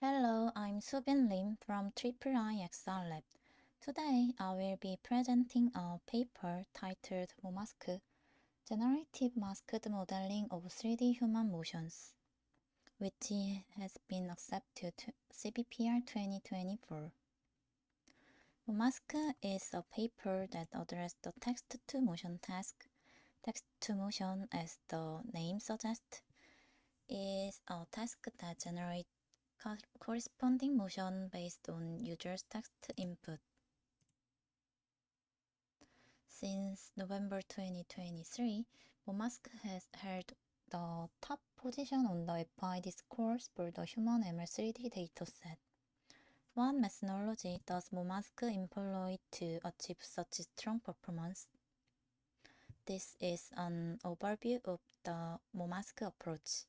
Hello, I'm Subin Lim from Triple I XR Lab. Today, I will be presenting a paper titled MoMask, Generative Masked Modeling of 3D Human Motions, which has been accepted to CBPR 2024. MoMask is a paper that addresses the text-to-motion task. Text-to-motion, as the name suggests, is a task that generates corresponding motion based on user's text input. Since November 2023, MoMask has held the top position on the FID scores for the human ML3D dataset. What methodology does MoMask employ to achieve such strong performance? This is an overview of the MoMask approach.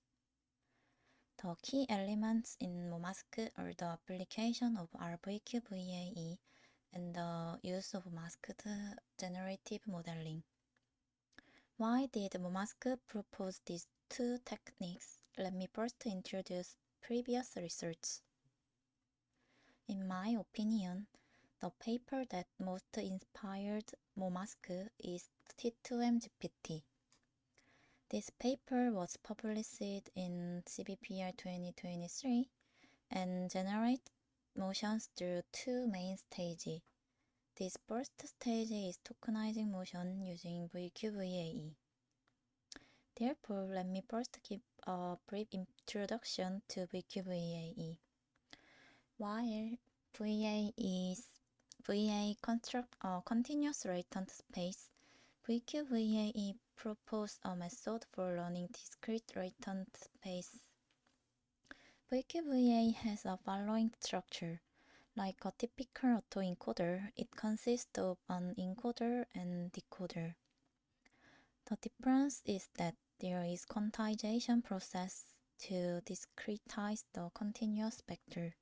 The key elements in MoMask are the application of RVQVAE and the use of masked generative modeling. Why did MoMask propose these two techniques? Let me first introduce previous research. In my opinion, the paper that most inspired MoMask is T2M-GPT. This paper was published in CBPR 2023 and generates motions through two main stages. This first stage is tokenizing motion using VQVAE. Therefore, let me first give a brief introduction to VQVAE. While VA construct a continuous latent space, VQVAE proposes a method for learning discrete latent space. VQVAE has a following structure. Like a typical autoencoder, it consists of an encoder and decoder. The difference is that there is quantization process to discretize the continuous vector.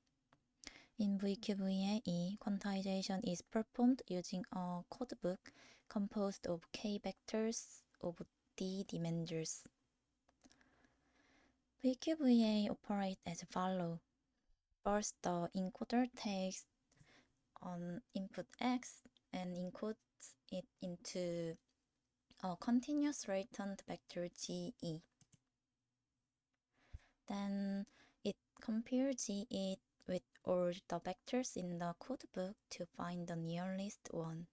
In VQVAE, quantization is performed using a codebook composed of k vectors of d dimensions. VQVAE operates as follows. First, the encoder takes an input x and encodes it into a continuous latent vector GE. Then it compares GE with all the vectors in the codebook to find the nearest one.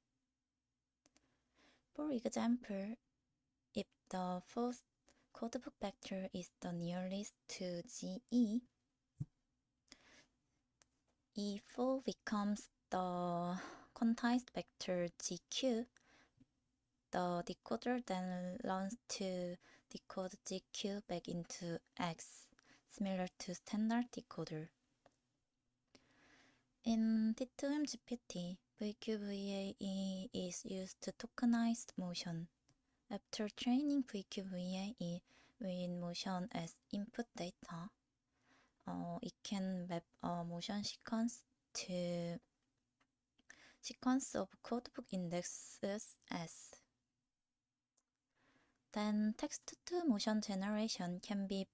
For example, if the first codebook vector is the nearest to GE, E4 becomes the quantized vector GQ. The decoder then learns to decode GQ back into X, similar to standard decoder. In T2M-GPT, VQVAE is used to tokenize motion. After training VQVAE with motion as input data, it can map a motion sequence to sequence of codebook indexes S. Then text-to-motion generation can be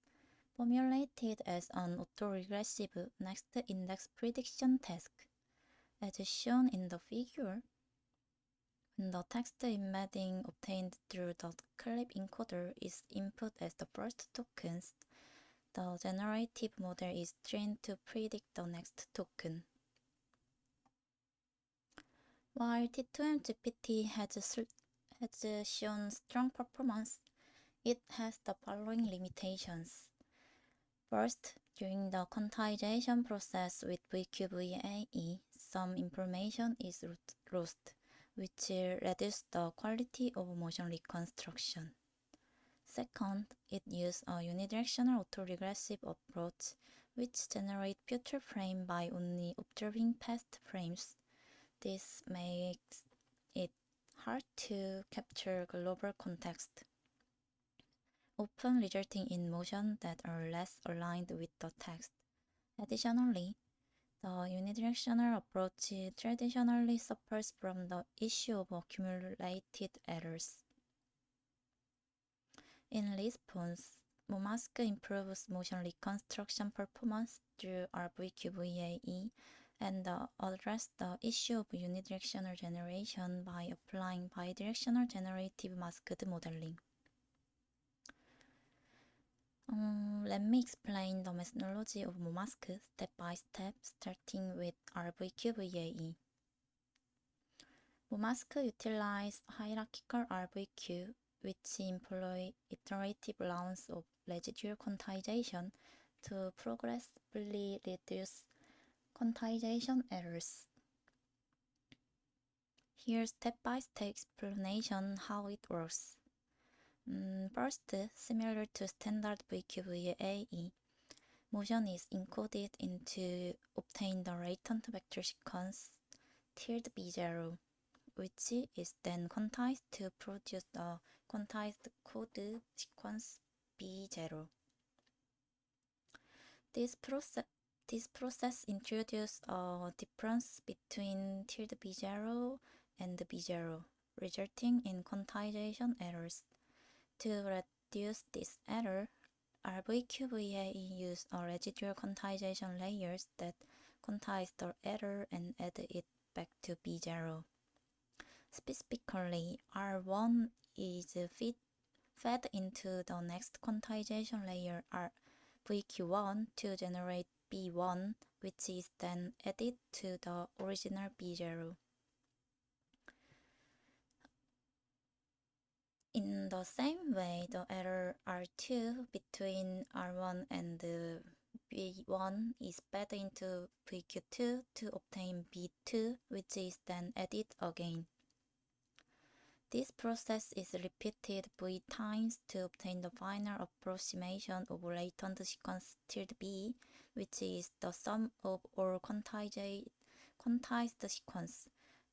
formulated as an autoregressive next index prediction task. As shown in the figure, when the text embedding obtained through the CLIP encoder is input as the first tokens, the generative model is trained to predict the next token. While T2M-GPT has shown strong performance, it has the following limitations. First, during the quantization process with VQVAE, some information is lost, which reduces the quality of motion reconstruction. Second, it uses a unidirectional autoregressive approach, which generates future frames by only observing past frames. This makes it hard to capture global context, often resulting in motions that are less aligned with the text. Additionally, the unidirectional approach traditionally suffers from the issue of accumulated errors. In response, MoMask improves motion reconstruction performance through RVQVAE and address the issue of unidirectional generation by applying bidirectional generative masked modeling. Let me explain the methodology of MoMask step by step, starting with RVQVAE. MoMask utilizes hierarchical RVQ, which employ iterative rounds of residual quantization to progressively reduce quantization errors. Here's step-by-step explanation how it works. First, similar to standard VQVAE, motion is encoded into obtain the latent vector sequence tilde B0, which is then quantized to produce the quantized code sequence B0. This process introduces a difference between tilde B0 and B0, resulting in quantization errors. To reduce this error, RVQVAE use a residual quantization layers that quantize the error and add it back to B0. Specifically, R1 is fed into the next quantization layer VQ1 to generate B1, which is then added to the original B0. In the same way, the error R2 between R1 and B1 is fed into VQ2 to obtain B2, which is then added again. This process is repeated V times to obtain the final approximation of latent sequence tilde B, which is the sum of all quantized sequence,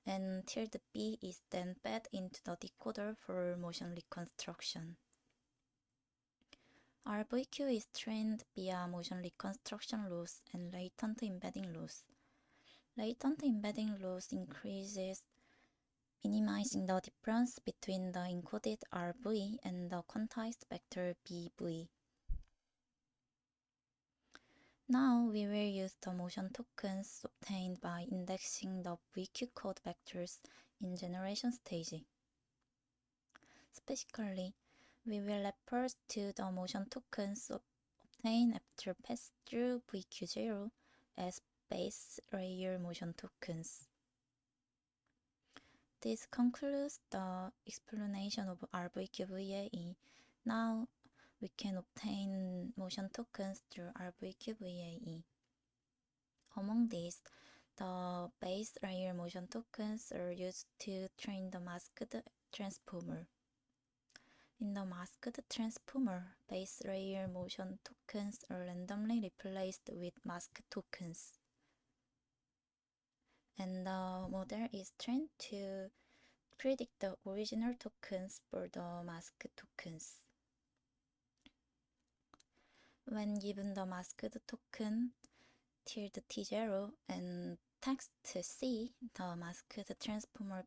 and tilde B is then fed into the decoder for motion reconstruction. RVQ is trained via motion reconstruction loss and latent embedding loss. Latent embedding loss increases, minimizing the difference between the encoded RV and the quantized vector BV. Now we will use the motion tokens obtained by indexing the VQ code vectors in generation stage. Specifically, we will refer to the motion tokens obtained after pass-through VQ0 as base layer motion tokens. This concludes the explanation of RVQVAE. Now we can obtain motion tokens through RVQVAE. Among these, the base layer motion tokens are used to train the masked transformer. In the masked transformer, base layer motion tokens are randomly replaced with mask tokens, and the model is trained to predict the original tokens for the masked tokens. When given the masked token tilde T0 and text C, the masked transformer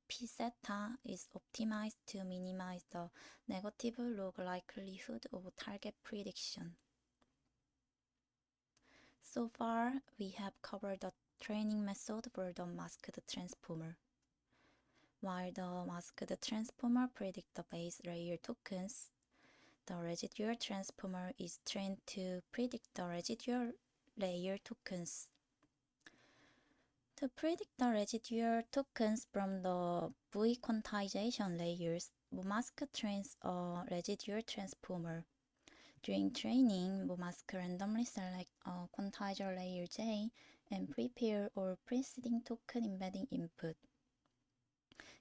P zeta is optimized to minimize the negative log likelihood of target prediction. So far, we have covered the training method for the masked transformer. While the masked transformer predicts the base layer tokens, the residual transformer is trained to predict the residual layer tokens. To predict the residual tokens from the V quantization layers, MoMask trains a residual transformer. During training, MoMask randomly select a quantizer layer J and prepare all preceding token embedding input.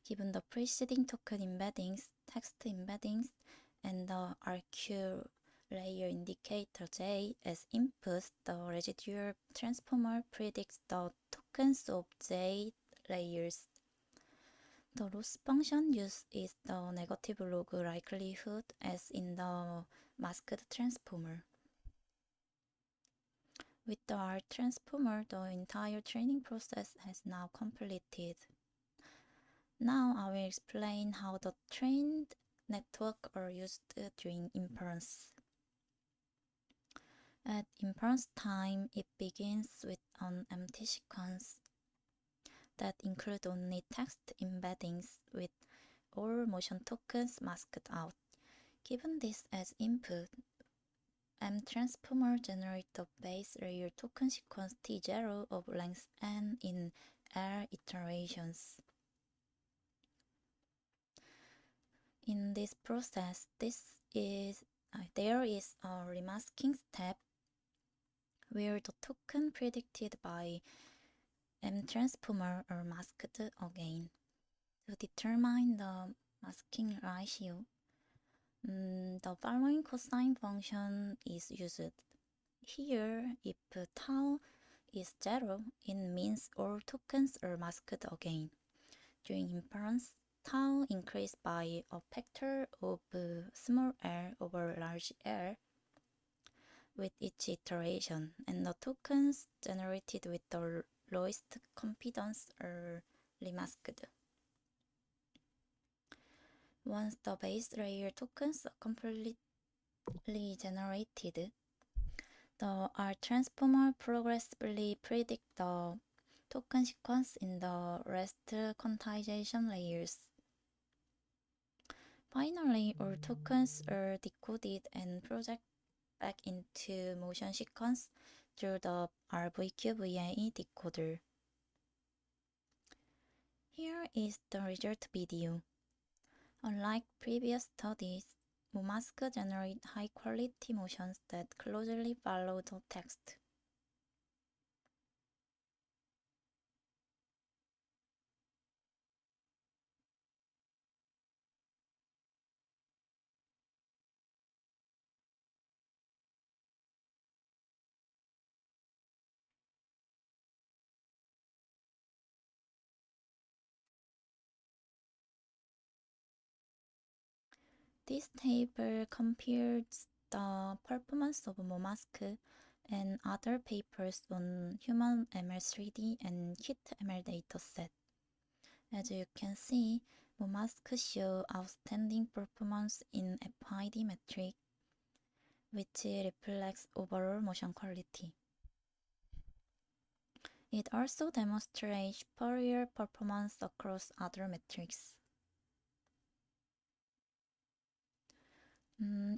Given the preceding token embeddings, text embeddings, and the RQ layer indicator J as inputs, the residual transformer predicts the tokens of J layers. The loss function used is the negative log likelihood as in the masked transformer. With the R transformer, the entire training process has now completed. Now I will explain how the trained network are used during inference. At inference time, it begins with an empty sequence that include only text embeddings with all motion tokens masked out. Given this as input, mTransformer generates the base layer token sequence T0 of length n in L iterations. In this process, there is a remasking step where the token predicted by mTransformer are masked again. To determine the masking ratio, the following cosine function is used. Here, if tau is 0, it means all tokens are masked again. During inference, tau increased by a factor of small l over large L with each iteration, and the tokens generated with the lowest confidence are remasked. Once the base layer tokens are completely generated, the R-transformer progressively predicts the token sequence in the rest quantization layers. Finally, all tokens are decoded and projected back into motion sequence through the RVQVAE decoder. Here is the result video. Unlike previous studies, MoMask generates high-quality motions that closely follow the text. This table compares the performance of MoMask and other papers on human ML3D and KIT-ML dataset. As you can see, MoMask shows outstanding performance in FID metric, which reflects overall motion quality. It also demonstrates superior performance across other metrics.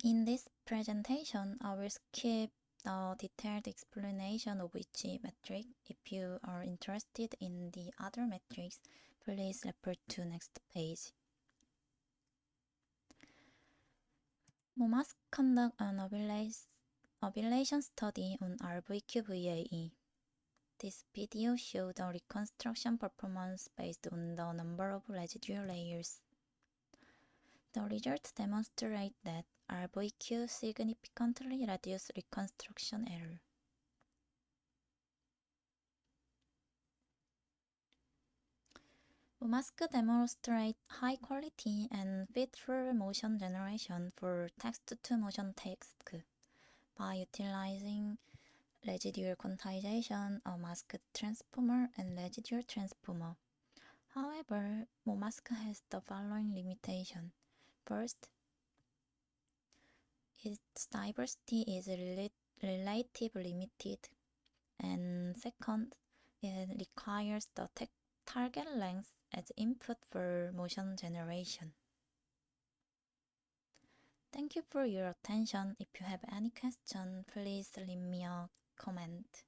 In this presentation, I will skip the detailed explanation of each metric. If you are interested in the other metrics, please refer to next page. MoMask conduct an ablation study on RVQVAE. This video shows the reconstruction performance based on the number of residual layers. The results demonstrate that RVQ significantly reduces reconstruction error. MoMask demonstrates high quality and fitful motion generation for text-to-motion task by utilizing residual quantization, a masked transformer, and residual transformer. However, MoMask has the following limitation. First, its diversity is relatively limited, and second, it requires the target length as input for motion generation. Thank you for your attention. If you have any question, please leave me a comment.